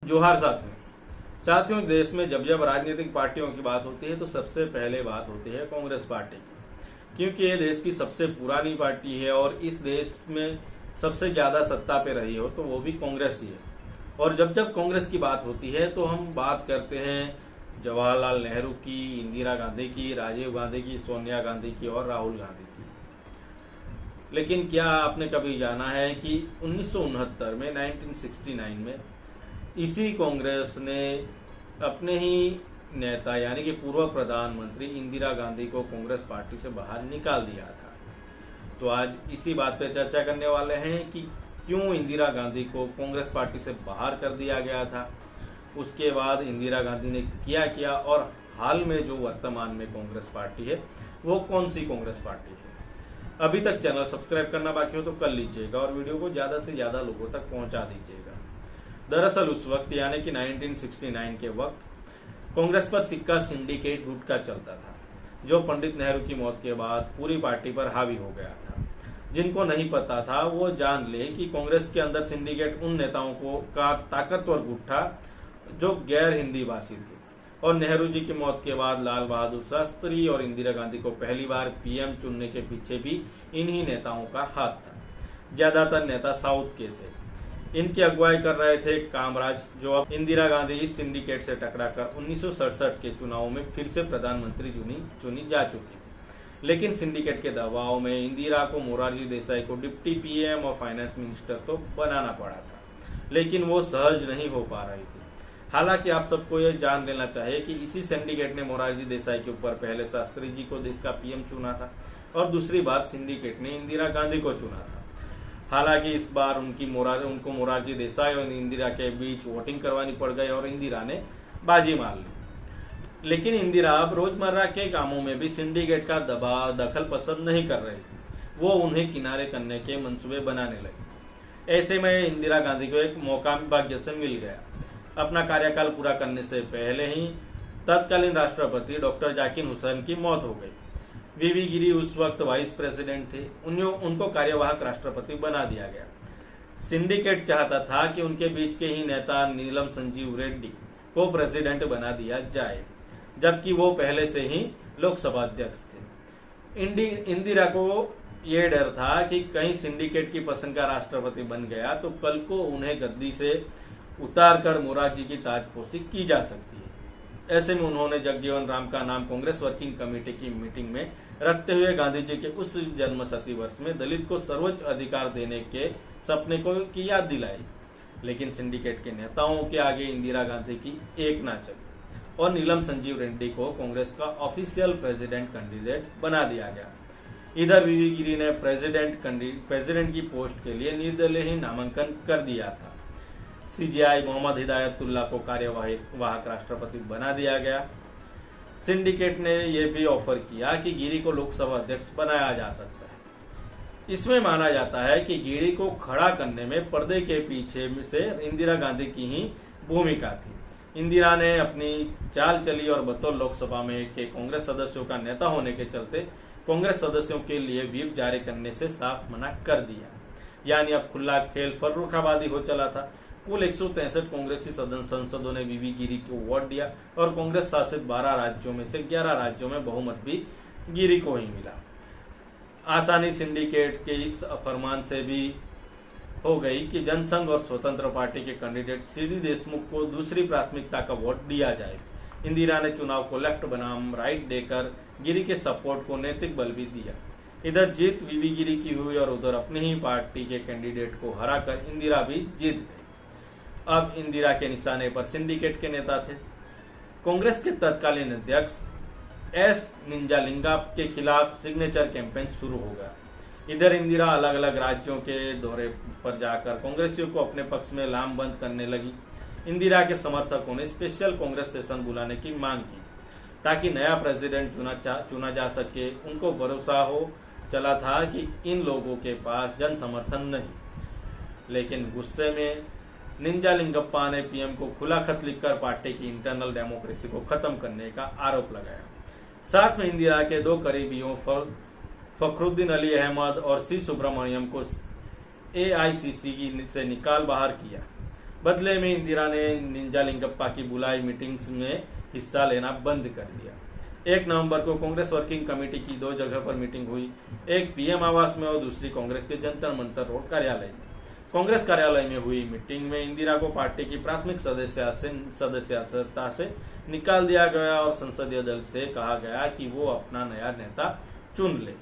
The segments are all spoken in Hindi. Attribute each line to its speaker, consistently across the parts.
Speaker 1: जोहार साथियों, देश में जब जब राजनीतिक पार्टियों की बात होती है तो सबसे पहले बात होती है कांग्रेस पार्टी की, क्योंकि ये देश की सबसे पुरानी पार्टी है और इस देश में सबसे ज्यादा सत्ता पे रही हो तो वो भी कांग्रेस ही है। और जब जब कांग्रेस की बात होती है तो हम बात करते हैं जवाहरलाल नेहरू की, इंदिरा गांधी की, राजीव गांधी की, सोनिया गांधी की और राहुल गांधी की। लेकिन क्या आपने कभी जाना है कि 1969 में 1969 में इसी कांग्रेस ने अपने ही नेता यानी कि पूर्व प्रधानमंत्री इंदिरा गांधी को कांग्रेस पार्टी से बाहर निकाल दिया था। तो आज इसी बात पे चर्चा करने वाले हैं कि क्यों इंदिरा गांधी को कांग्रेस पार्टी से बाहर कर दिया गया था, उसके बाद इंदिरा गांधी ने किया और हाल में जो वर्तमान में कांग्रेस पार्टी है वो कौन सी कांग्रेस पार्टी है। अभी तक चैनल सब्सक्राइब करना बाकी हो तो कर लीजिएगा और वीडियो को ज्यादा से ज्यादा लोगों तक पहुंचा दीजिएगा। दरअसल उस वक्त यानी कि 1969 के वक्त कांग्रेस पर सिक्का सिंडिकेट गुट का चलता था, जो पंडित नेहरू की मौत के बाद पूरी पार्टी पर हावी हो गया था। जिनको नहीं पता था वो जान ले कि कांग्रेस के अंदर सिंडिकेट उन नेताओं का ताकतवर गुट था जो गैर हिंदी भाषी थे। और नेहरू जी की मौत के बाद लाल बहादुर शास्त्री और इंदिरा गांधी को पहली बार पीएम चुनने के पीछे भी इन्हीं नेताओं का हाथ था। ज्यादातर नेता साउथ के थे। इनकी अगुवाई कर रहे थे कामराज, जो अब इंदिरा गांधी इस सिंडिकेट से टकराकर 1967 के चुनाव में फिर से प्रधानमंत्री चुनी जा चुकी थी। लेकिन सिंडिकेट के दबाव में इंदिरा को मोरारजी देसाई को डिप्टी पीएम और फाइनेंस मिनिस्टर तो बनाना पड़ा था, लेकिन वो सहज नहीं हो पा रही थी। हालांकि आप सबको ये जान लेना चाहिए कि इसी सिंडिकेट ने मोरारजी देसाई के ऊपर पहले शास्त्री जी को देश का पीएम चुना था और दूसरी बात सिंडिकेट ने इंदिरा गांधी को चुना था। हालांकि इस बार उनको मोरारजी देसाई और इंदिरा के बीच वोटिंग करवानी पड़ गई और इंदिरा ने बाजी मार ली। लेकिन इंदिरा अब रोजमर्रा के कामों में भी सिंडिकेट का दखल पसंद नहीं कर रही थी। वो उन्हें किनारे करने के मंसूबे बनाने लगी। ऐसे में इंदिरा गांधी को एक मौका भाग्य से मिल गया। अपना कार्यकाल पूरा करने से पहले ही तत्कालीन राष्ट्रपति डॉक्टर जाकिर हुसैन की मौत हो गई। वीवी गिरी उस वक्त वाइस प्रेसिडेंट थे। उनको कार्यवाहक राष्ट्रपति बना दिया गया। सिंडिकेट चाहता था कि उनके बीच के ही नेता नीलम संजीव रेड्डी को प्रेसिडेंट बना दिया जाए, जबकि वो पहले से ही लोकसभा अध्यक्ष थे। इंदिरा को ये डर था कि कहीं सिंडिकेट की पसंद का राष्ट्रपति बन गया तो कल को उन्हें गद्दी से उतार कर मोरारजी की ताजपोशी की जा सकती है। ऐसे में उन्होंने जगजीवन राम का नाम कांग्रेस वर्किंग कमेटी की मीटिंग में रखते हुए गांधी जी के उस जन्मशती वर्ष में दलित को सर्वोच्च अधिकार देने के सपने की याद दिलाई। लेकिन सिंडिकेट के नेताओं के आगे इंदिरा गांधी की एक ना चली और नीलम संजीव रेड्डी को कांग्रेस का ऑफिशियल प्रेसिडेंट कैंडिडेट बना दिया गया। इधर वीवी गिरी ने प्रेसिडेंट की पोस्ट के लिए निर्दलीय ही नामांकन कर दिया था। सीजीआई मोहम्मद हिदायतुल्लाह को कार्यवाहक राष्ट्रपति बना दिया गया। सिंडिकेट ने यह भी ऑफर किया कि गिरी को लोकसभा अध्यक्ष बनाया जा सकता है। इसमें माना जाता है कि गिरी को खड़ा करने में पर्दे के पीछे से इंदिरा गांधी की ही भूमिका थी। इंदिरा ने अपनी चाल चली और बतौर लोकसभा में के कांग्रेस सदस्यों का नेता होने के चलते कांग्रेस सदस्यों के लिए व्हिप जारी करने से साफ मना कर दिया। यानी अब खुला खेल फर्रुखाबादी हो चला था। कुल 163 कांग्रेसी सांसदों ने वीवी गिरी को वोट दिया और कांग्रेस शासित 12 राज्यों में से 11 राज्यों में बहुमत भी गिरी को ही मिला। आसानी सिंडिकेट के इस फरमान से भी हो गई कि जनसंघ और स्वतंत्र पार्टी के कैंडिडेट सीडी देशमुख को दूसरी प्राथमिकता का वोट दिया जाए। इंदिरा ने चुनाव को लेफ्ट बनाम राइट देकर गिरी के सपोर्ट को नैतिक बल भी दिया। इधर जीत वीवी गिरी की हुई और उधर अपनी ही पार्टी के कैंडिडेट को हराकर इंदिरा भी जीत गई। अब इंदिरा के निशाने पर सिंडिकेट के नेता थे। कांग्रेस के तत्कालीन अध्यक्ष एस निंजालिंगा के खिलाफ सिग्नेचर कैंपेन शुरू हो गया। इधर इंदिरा अलग अलग राज्यों के दौरे पर जाकर कांग्रेसियों को अपने पक्ष में लामबंद करने लगी। इंदिरा के समर्थकों ने स्पेशल कांग्रेस सेशन बुलाने की मांग की ताकि नया प्रेसिडेंट चुना जा सके। उनको भरोसा हो चला था कि इन लोगों के पास जन समर्थन नहीं। लेकिन गुस्से में निंजालिंगप्पा ने पीएम को खुला खत लिखकर पार्टी की इंटरनल डेमोक्रेसी को खत्म करने का आरोप लगाया। साथ में इंदिरा के दो करीबियों फखरुद्दीन अली अहमद और सी सुब्रमण्यम को एआईसीसी से निकाल बाहर किया। बदले में इंदिरा ने निंजालिंगप्पा की बुलाई मीटिंग्स में हिस्सा लेना बंद कर दिया। 1 नवंबर को कांग्रेस वर्किंग कमेटी की 2 जगह पर मीटिंग हुई, एक पीएम आवास में और दूसरी कांग्रेस के जंतर मंतर रोड कार्यालय में। कांग्रेस कार्यालय में हुई मीटिंग में इंदिरा को पार्टी की प्राथमिक सदस्यता से निकाल दिया गया और संसदीय दल से कहा गया कि वो अपना नया नेता चुन ले।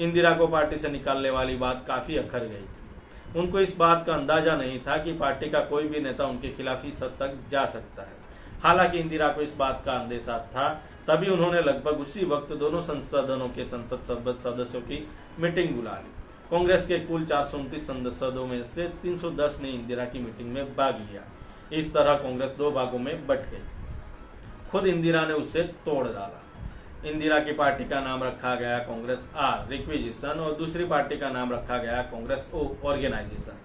Speaker 1: इंदिरा को पार्टी से निकालने वाली बात काफी अखर गई थी। उनको इस बात का अंदाजा नहीं था कि पार्टी का कोई भी नेता उनके खिलाफ इस हद तक जा सकता है। हालांकि इंदिरा को इस बात का अंदेशा था, तभी उन्होंने लगभग उसी वक्त दोनों संसदों के संसद सदस्यों की मीटिंग बुला ली। कांग्रेस के कुल 429 सांसदों में से 310 ने इंदिरा की मीटिंग में भाग लिया। इस तरह कांग्रेस 2 भागों में बट गई। खुद इंदिरा ने उसे तोड़ डाला। इंदिरा की पार्टी का नाम रखा गया कांग्रेस आर रिक्विजिशन और दूसरी पार्टी का नाम रखा गया कांग्रेस ओ ऑर्गेनाइजेशन।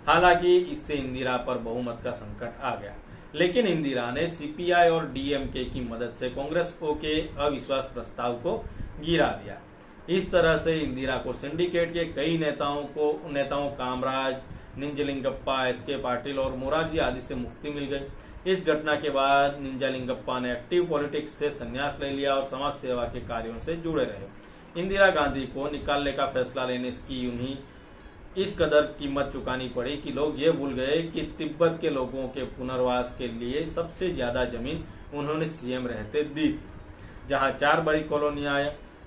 Speaker 1: हालांकि इससे इंदिरा पर बहुमत का संकट आ गया, लेकिन इंदिरा ने सीपीआई और डीएमके की मदद से कांग्रेस ओ के अविश्वास प्रस्ताव को गिरा दिया। इस तरह से इंदिरा को सिंडिकेट के कई नेताओं कामराज, निंजलिंगप्पा, एसके पाटिल और मोरारजी आदि से मुक्ति मिल गई। इस घटना के बाद निंजलिंगप्पा ने एक्टिव पॉलिटिक्स से संन्यास ले लिया और समाज सेवा के कार्यों से जुड़े रहे। इंदिरा गांधी को निकालने का फैसला लेने की उन्हें इस कदर कीमत चुकानी पड़ी कि लोग ये भूल गए कि तिब्बत के लोगों के पुनर्वास के लिए सबसे ज्यादा जमीन उन्होंने सीएम रहते दी थी, जहां 4 बड़ी कॉलोनियां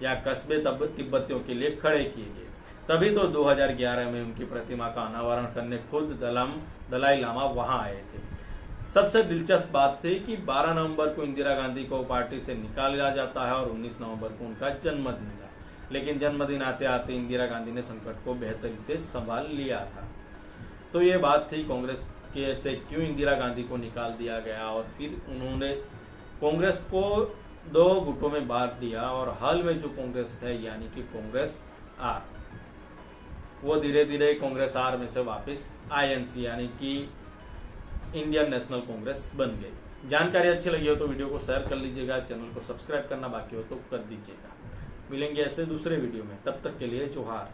Speaker 1: या कस्बे तिब्बतियों के लिए खड़े किए गए। तभी तो 2011 में उनकी प्रतिमा का अनावरण करने खुद दलाई लामा वहां आए थे। सबसे दिलचस्प बात थी कि 12 नवंबर को इंदिरा गांधी को पार्टी से निकाला जाता है और 19 नवंबर को उनका जन्मदिन था, लेकिन जन्मदिन आते आते इंदिरा गांधी ने संकट को बेहतरी से संभाल लिया था। तो ये बात थी कांग्रेस के से क्यों इंदिरा गांधी को निकाल दिया गया और फिर उन्होंने कांग्रेस को 2 गुटों में बांट दिया और हाल में जो कांग्रेस है यानी कि कांग्रेस आर, वो धीरे धीरे कांग्रेस आर में से वापस आईएनसी यानी कि इंडियन नेशनल कांग्रेस बन गई। जानकारी अच्छी लगी हो तो वीडियो को शेयर कर लीजिएगा, चैनल को सब्सक्राइब करना बाकी हो तो कर दीजिएगा। मिलेंगे ऐसे दूसरे वीडियो में, तब तक के लिए जोहार।